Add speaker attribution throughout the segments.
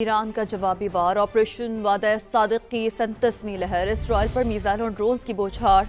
Speaker 1: ایران کا جوابی وار آپریشن وعدہ صادق کی 37ویں لہر، اسرائیل پر میزائل اور ڈرونز کی بوچھار۔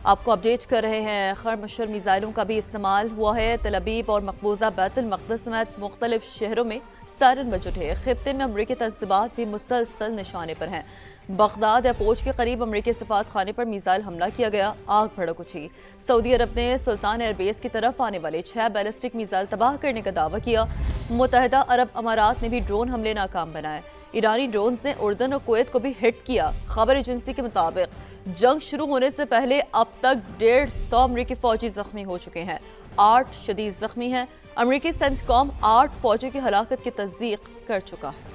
Speaker 1: آپ کو اپڈیٹ کر رہے ہیں، خرمشر میزائلوں کا بھی استعمال ہوا ہے۔ تل ابیب اور مقبوضہ بیت المقدس سمیت مختلف شہروں میں سائرن بج اٹھے۔ خطے میں امریکی تنصیبات بھی مسلسل نشانے پر ہیں۔ بغداد ایئرپورٹ کے قریب امریکی سفارت خانے پر میزائل حملہ کیا گیا، آگ بھڑک اٹھی۔ سعودی عرب نے سلطان ایئر بیس کی طرف آنے والے 6 بیلسٹک میزائل تباہ کرنے کا دعویٰ کیا۔ متحدہ عرب امارات نے بھی ڈرون حملے ناکام بنائے۔ ایرانی ڈرونز نے اردن اور کویت کو بھی ہٹ کیا۔ خبر ایجنسی کے مطابق جنگ شروع ہونے سے پہلے اب تک 150 امریکی فوجی زخمی ہو چکے ہیں، 8 شدید زخمی ہیں۔ امریکی سینٹ کام 8 فوجی کی ہلاکت کی تصدیق کر چکا ہے۔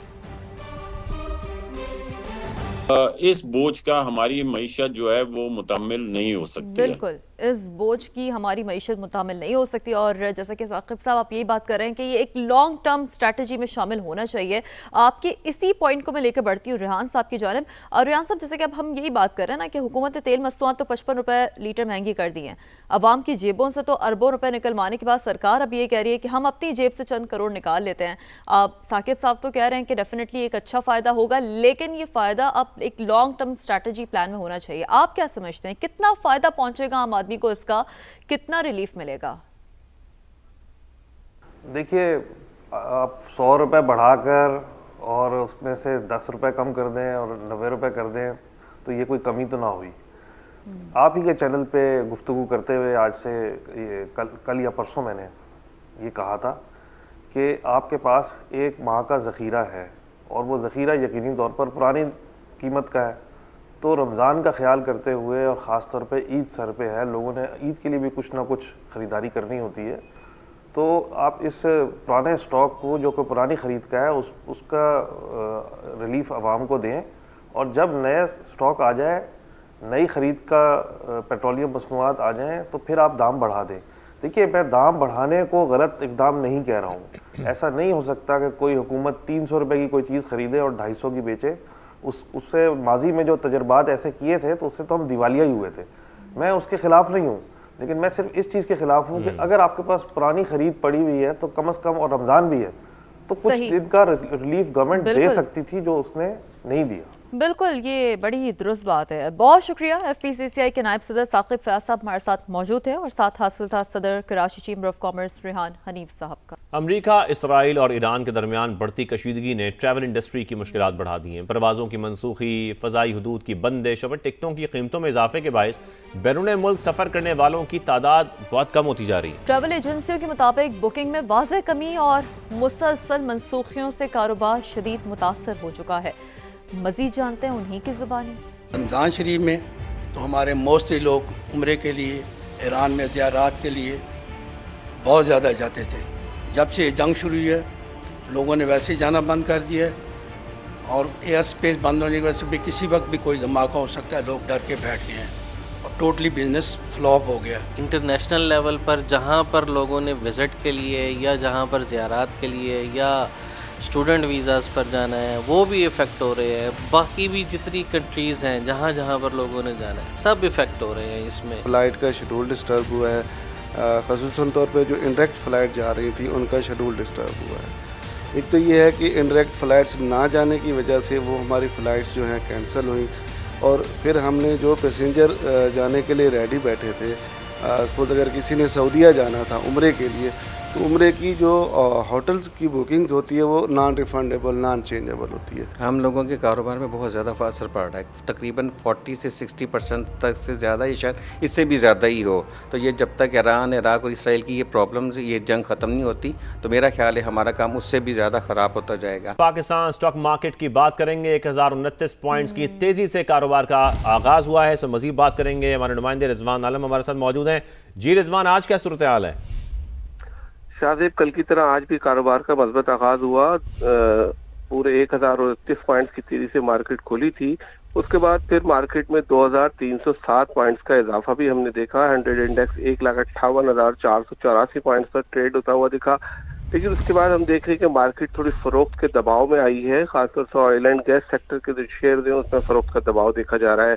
Speaker 2: اس بوجھ کا ہماری معیشت جو ہے وہ متحمل نہیں ہو سکتی ہے۔
Speaker 1: بالکل اس بوجھ کی ہماری معیشت متحمل نہیں ہو سکتی، اور جیسا کہ ثاقب صاحب آپ یہی بات کر رہے ہیں کہ یہ ایک لانگ ٹرم اسٹریٹجی میں شامل ہونا چاہیے۔ آپ کے اسی پوائنٹ کو میں لے کر بڑھتی ہوں ریحان صاحب کی جانب۔ اور ریحان صاحب، جیسے کہ اب ہم یہی بات کر رہے ہیں نا کہ حکومت نے تیل مصنوعات تو 55 روپے لیٹر مہنگی کر دی ہیں، عوام کی جیبوں سے تو اربوں روپے نکلوانے کے بعد سرکار اب یہ کہہ رہی ہے کہ ہم اپنی جیب سے چند کروڑ نکال لیتے ہیں۔ ثاقب صاحب تو کہہ رہے ہیں کہ ڈیفینیٹلی ایک اچھا فائدہ ہوگا، لیکن یہ فائدہ اب ایک لانگ ٹرم اسٹریٹجی پلان میں ہونا چاہیے۔ آپ کیا سمجھتے ہیں، کتنا فائدہ پہنچے گا عام آدمی کو، اس کا کتنا ریلیف ملے گا؟
Speaker 3: دیکھیے، آپ 100 روپے بڑھا کر اور اس میں سے 10 روپے کم کر دیں اور 90 روپے کر دیں تو یہ کوئی کمی تو نہ ہوئی۔ آپ ہی کے چینل پہ گفتگو کرتے ہوئے آج سے کل یا پرسوں میں نے یہ کہا تھا کہ آپ کے پاس ایک ماہ کا ذخیرہ ہے، اور وہ ذخیرہ یقینی طور پر پرانی قیمت کا ہے، تو رمضان کا خیال کرتے ہوئے اور خاص طور پہ عید سر پہ ہے، لوگوں نے عید کے لیے بھی کچھ نہ کچھ خریداری کرنی ہوتی ہے، تو آپ اس پرانے سٹاک کو جو کہ پرانی خرید کا ہے اس کا ریلیف عوام کو دیں، اور جب نئے سٹاک آ جائے، نئی خرید کا پیٹرولیم مصنوعات آ جائیں تو پھر آپ دام بڑھا دیں۔ دیکھیے، میں دام بڑھانے کو غلط اقدام نہیں کہہ رہا ہوں۔ ایسا نہیں ہو سکتا کہ کوئی حکومت 300 روپے کی کوئی چیز خریدے اور 250 کی بیچے۔ اس سے ماضی میں جو تجربات ایسے کیے تھے تو اس سے تو ہم دیوالیہ ہی ہوئے تھے۔ میں اس کے خلاف نہیں ہوں، لیکن میں صرف اس چیز کے خلاف ہوں کہ اگر آپ کے پاس پرانی خرید پڑی ہوئی ہے تو کم از کم، اور رمضان بھی ہے، تو کچھ دن کا ریلیف گورنمنٹ دے سکتی تھی جو اس نے نہیں دیا۔
Speaker 1: بالکل، یہ بڑی ہی درست بات ہے۔ بہت شکریہ۔ ایف پی سی سی آئی کے نائب صدر ثاقب فیاض صاحب ہمارے ساتھ موجود تھے، اور ساتھ حاصل تھا صدر Karachi chamber of commerce Rehan Hanif صاحب کا۔
Speaker 4: امریکہ، اسرائیل اور ایران کے درمیان بڑھتی کشیدگی نے ٹریول انڈسٹری کی مشکلات بڑھا دی ہیں۔ پروازوں کی منسوخی، فضائی حدود کی بندش اور ٹکٹوں کی قیمتوں میں اضافے کے باعث بیرون ملک سفر کرنے والوں کی تعداد بہت کم ہوتی جا رہی ہے۔
Speaker 1: ٹریول ایجنسیوں کے مطابق بکنگ میں واضح کمی اور مسلسل منسوخیوں سے کاروبار شدید متاثر ہو چکا ہے۔ مزید جانتے ہیں انہی کی زبانی۔
Speaker 5: رمضان شریف میں تو ہمارے موسٹلی لوگ عمرے کے لیے، ایران میں زیارات کے لیے بہت زیادہ جاتے تھے۔ جب سے یہ جنگ شروع ہوئی ہے، لوگوں نے ویسے ہی جانا بند کر دیا ہے، اور ایئر سپیس بند ہونے کی وجہ سے بھی کسی وقت بھی کوئی دھماکہ ہو سکتا ہے، لوگ ڈر کے بیٹھ گئے ہیں اور ٹوٹلی بزنس فلاپ ہو گیا۔
Speaker 6: انٹرنیشنل لیول پر جہاں پر لوگوں نے وزٹ کے لیے یا جہاں پر زیارات کے لیے یا اسٹوڈنٹ ویزاز پر جانا ہے، وہ بھی افیکٹ ہو رہے ہیں۔ باقی بھی جتنی کنٹریز ہیں جہاں جہاں پر لوگوں نے جانا ہے، سب افیکٹ ہو رہے ہیں اس میں۔
Speaker 7: فلائٹ کا شیڈول ڈسٹرب ہوا ہے، خصوصاً طور پہ جو انڈائریکٹ فلائٹ جا رہی تھی ان کا شیڈول ڈسٹرب ہوا ہے۔ ایک تو یہ ہے کہ انڈائریکٹ فلائٹس نہ جانے کی وجہ سے وہ ہماری فلائٹس جو ہیں کینسل ہوئیں، اور پھر ہم نے جو پیسنجر جانے کے لیے ریڈی بیٹھے تھے، سپوز اگر کسی نے سعودیہ جانا تھا عمرے کے لیے، تو عمرے کی جو ہوٹلز کی بکنگز ہوتی ہے وہ نان ریفنڈیبل، نان چینجیبل ہوتی ہے۔
Speaker 8: ہم لوگوں کے کاروبار میں بہت زیادہ اثر پڑ رہا ہے، تقریباً 40 سے 60% تک سے زیادہ، یہ شاید اس سے بھی زیادہ ہی ہو۔ تو یہ جب تک ایران، عراق اور اسرائیل کی یہ پرابلمز، یہ جنگ ختم نہیں ہوتی، تو میرا خیال ہے ہمارا کام اس سے بھی زیادہ خراب ہوتا جائے گا۔
Speaker 4: پاکستان سٹاک مارکیٹ کی بات کریں گے۔ 1029 پوائنٹس کی تیزی سے کاروبار کا آغاز ہوا ہے، اس میں مزید بات کریں گے۔ ہمارے نمائندے رضوان عالم ہمارے ساتھ موجود ہیں۔ جی رضوان، آج کیا صورتحال ہے؟
Speaker 9: شاہزیب، کل کی طرح آج بھی کاروبار کا مثبت آغاز ہوا۔ پورے 1029 پوائنٹس کی تیزی سے مارکیٹ کھولی تھی۔ اس کے بعد پھر مارکیٹ میں 2307 پوائنٹس کا اضافہ بھی ہم نے دیکھا۔ 100 انڈیکس 1,58,484 پوائنٹس پر ٹریڈ ہوتا ہوا دکھا، لیکن اس کے بعد ہم دیکھ رہے ہیں کہ مارکیٹ تھوڑی فروخت کے دباؤ میں آئی ہے، خاص طور سے آئل اینڈ گیس سیکٹر کے جو شیئر ہیں اس میں فروخت کا دباؤ دیکھا جا رہا ہے۔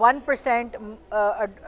Speaker 10: 1%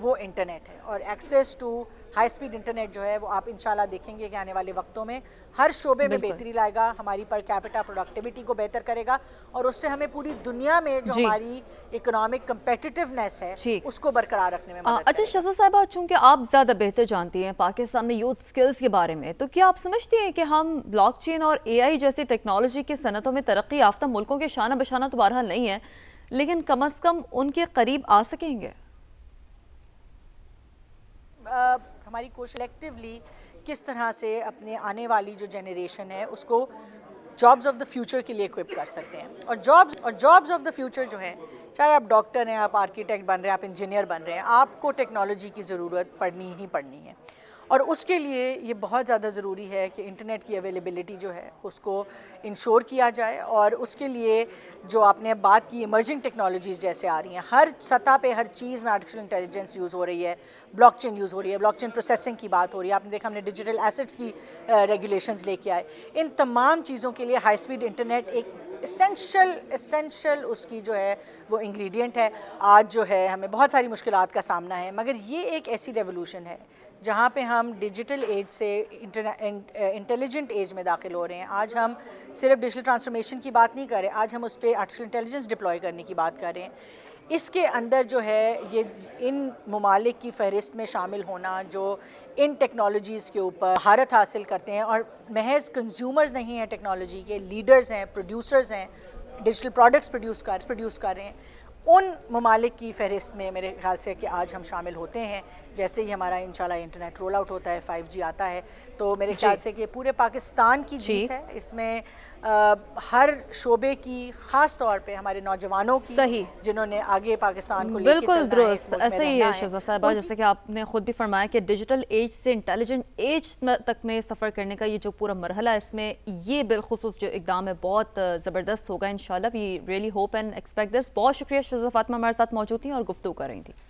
Speaker 10: وہ انٹرنیٹ ہے، اور access to high speed internet جو ہے وہ آپ انشاءاللہ دیکھیں گے کہ آنے والے وقتوں میں ہر شعبے میں بہتری لائے گا، ہماری پر کیپٹا پروڈکٹیوٹی کو بہتر کرے گا، اور اس سے ہمیں پوری دنیا میں جو ہماری اکنامک کمپیٹیٹیونیس ہے اس کو برقرار رکھنے میں مدد
Speaker 1: اچھا شہزاد صاحبہ، چونکہ آپ زیادہ بہتر جانتی ہیں پاکستان میں یوتھ سکلز کے بارے میں، تو کیا آپ سمجھتی ہیں کہ ہم بلاک چین اور اے آئی جیسی ٹیکنالوجی کی صنعتوں میں ترقی یافتہ ملکوں کے شانہ بشانہ تو بہرحال نہیں ہے، لیکن کم از کم ان کے قریب آ سکیں گے؟
Speaker 10: ہماری کوشش کلیکٹیولی کس طرح سے اپنے آنے والی جو جنریشن ہے اس کو جابز آف دا فیوچر کے لیے اکوپ کر سکتے ہیں، اور جابز آف دا فیوچر جو ہیں، چاہے آپ ڈاکٹر ہیں، آپ آرکیٹیکٹ بن رہے ہیں، آپ انجینئر بن رہے ہیں، آپ کو ٹیکنالوجی کی ضرورت پڑنی ہی پڑنی ہے، اور اس کے لیے یہ بہت زیادہ ضروری ہے کہ انٹرنیٹ کی اویلیبلٹی جو ہے اس کو انشور کیا جائے، اور اس کے لیے جو آپ نے بات کی ایمرجنگ ٹیکنالوجیز جیسے آ رہی ہیں، ہر سطح پہ ہر چیز میں آرٹیفیشل انٹیلیجنس یوز ہو رہی ہے، بلاک چین یوز ہو رہی ہے، بلاک چین پروسیسنگ کی بات ہو رہی ہے، آپ نے دیکھا ہم نے ڈیجیٹل ایسٹس کی ریگولیشنز لے کے آئے، ان تمام چیزوں کے لیے ہائی سپیڈ انٹرنیٹ ایک اسینشل اس کی جو ہے وہ انگریڈینٹ ہے۔ آج جو ہے ہمیں بہت ساری مشکلات کا سامنا ہے، مگر یہ ایک ایسی ریولوشن ہے جہاں پہ ہم ڈیجیٹل ایج سے انٹیلیجنٹ ایج میں داخل ہو رہے ہیں۔ آج ہم صرف ڈیجیٹل ٹرانسفارمیشن کی بات نہیں کر رہے، آج ہم اس پہ آرٹیفیشل انٹیلیجنس ڈپلوائے کرنے کی بات کر رہے ہیں۔ اس کے اندر جو ہے یہ ان ممالک کی فہرست میں شامل ہونا جو ان ٹیکنالوجیز کے اوپر مہارت حاصل کرتے ہیں اور محض کنزیومرز نہیں ہیں ٹیکنالوجی کے، لیڈرز ہیں، پروڈیوسرز ہیں، ڈیجیٹل پروڈکٹس پروڈیوس کر رہے ہیں، ان ممالک کی فہرست میں میرے خیال سے کہ آج ہم شامل ہوتے ہیں۔ جیسے ہی ہمارا انشاءاللہ انٹرنیٹ رول آؤٹ ہوتا ہے، 5G آتا ہے، تو میرے خیال سے کہ پورے پاکستان کی جیت ہے، اس میں ہر شعبے کی، خاص طور پہ ہمارے نوجوانوں کی جنہوں نے آگے پاکستان کو لے کے چلنا ہے،
Speaker 1: بالکل درست، ایسے ہی ہے شہزاد صاحبہ، جیسے کہ آپ نے خود بھی فرمایا کہ ڈیجیٹل ایج سے انٹیلیجنٹ ایج تک میں سفر کرنے کا یہ جو پورا مرحلہ ہے، اس میں یہ بالخصوص جو اقدام ہے بہت زبردست ہوگا انشاءاللہ۔ We really hope and expect this. بہت شکریہ شہزاد فاطمہ ہمارے ساتھ موجود تھیں اور گفتگو کر رہی تھیں۔